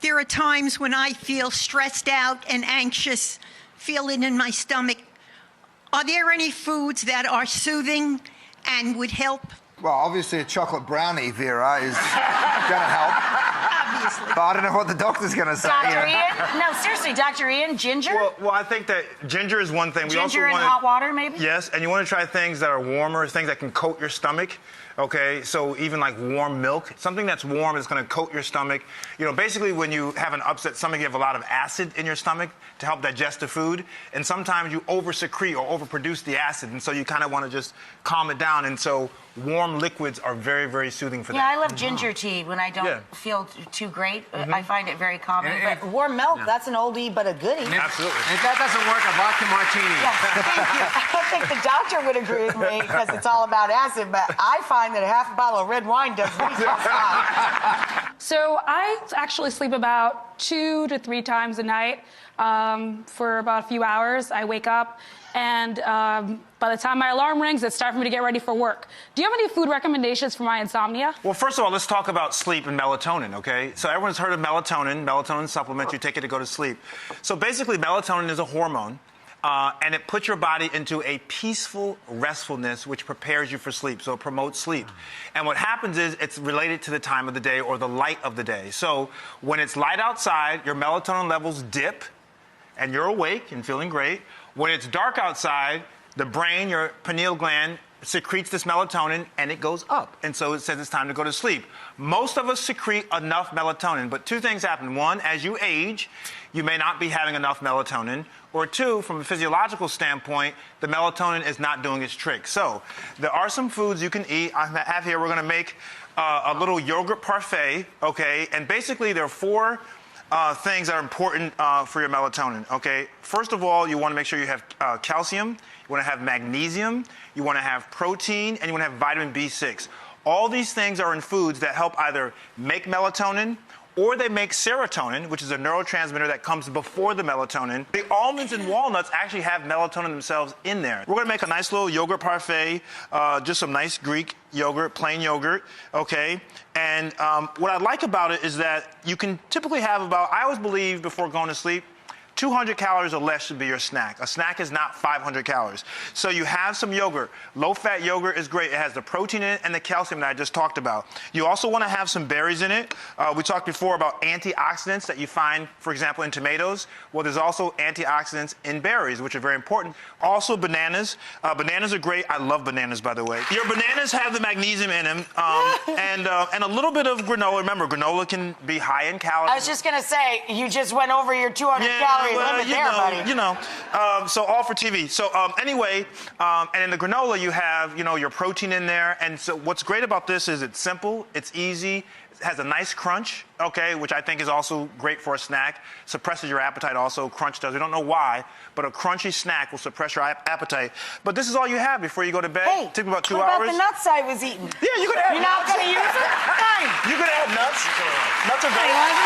there are times when I feel stressed out and anxious, feel it in my stomach. Are there any foods that are soothing and would help? Well, obviously a chocolate brownie, Vera, is going to help. Obviously. But I don't know what the doctor's going to say. Dr. Ian? No, seriously, Dr. Ian, ginger? Well, I think that ginger is one thing. Ginger in hot water, maybe? Yes, and you want to try things that are warmer, things that can coat your stomach. Okay, so even like warm milk, something that's warm is going to coat your stomach. You know, basically when you have an upset stomach, you have a lot of acid in your stomach to help digest the food. And sometimes you over-secrete or overproduce the acid. And so you kind of want to just calm it down. And so warm liquids are very, very soothing for that. Yeah, I love ginger tea when I don't feel too great. I find it very calming. But warm milk, that's an oldie but a goodie. Absolutely. If that doesn't work, a vodka martini. Yeah, thank you. I don't think the doctor would agree with me because it's all about acid, but I find that a half a bottle of red wine does me just fine. So I actually sleep about 2 to 3 times a night for about a few hours. I wake up, and by the time my alarm rings, it's time for me to get ready for work. Do you have any food recommendations for my insomnia? Well, first of all, let's talk about sleep and melatonin, okay? So everyone's heard of melatonin. Melatonin supplement, you take it to go to sleep. So basically, melatonin is a hormone. And it puts your body into a peaceful restfulness, which prepares you for sleep. So it promotes sleep. And what happens is it's related to the time of the day or the light of the day. So when it's light outside, your melatonin levels dip, and you're awake and feeling great. When it's dark outside, the brain, your pineal gland, secretes this melatonin, and it goes up. And so it says it's time to go to sleep. Most of us secrete enough melatonin, but 2 things happen. 1, as you age, you may not be having enough melatonin. Or 2, from a physiological standpoint, the melatonin is not doing its trick. So there are some foods you can eat. I have here, we're going to make a little yogurt parfait, okay? And basically there are 4 things that are important for your melatonin, okay? First of all, you want to make sure you have calcium, you want to have magnesium, you want to have protein, and you want to have vitamin B6. All these things are in foods that help either make melatonin or they make serotonin, which is a neurotransmitter that comes before the melatonin. The almonds and walnuts actually have melatonin themselves in there. We're going to make a nice little yogurt parfait, just some nice Greek yogurt, plain yogurt, okay? And what I like about it is that you can typically have about, I always believe before going to sleep, 200 calories or less should be your snack. A snack is not 500 calories. So you have some yogurt. Low-fat yogurt is great. It has the protein in it and the calcium that I just talked about. You also want to have some berries in it. We talked before about antioxidants that you find, for example, in tomatoes. Well, there's also antioxidants in berries, which are very important. Also, bananas. Bananas are great. I love bananas, by the way. Your bananas have the magnesium in them and a little bit of granola. Remember, granola can be high in calories. I was just going to say, you just went over your 200 calorie limit there, buddy. You know, so all for TV. So anyway, and in the granola you have, you know, your protein in there. And so what's great about this is it's simple, it's easy, it has a nice crunch, okay, which I think is also great for a snack. Suppresses your appetite also, crunch does. We don't know why, but a crunchy snack will suppress your appetite. But this is all you have before you go to bed. Hey, it takes about 2 what hours. about the nuts I was eating? Yeah, you could add You're not going to use it? Fine. You could add nuts. Nuts are I great. want to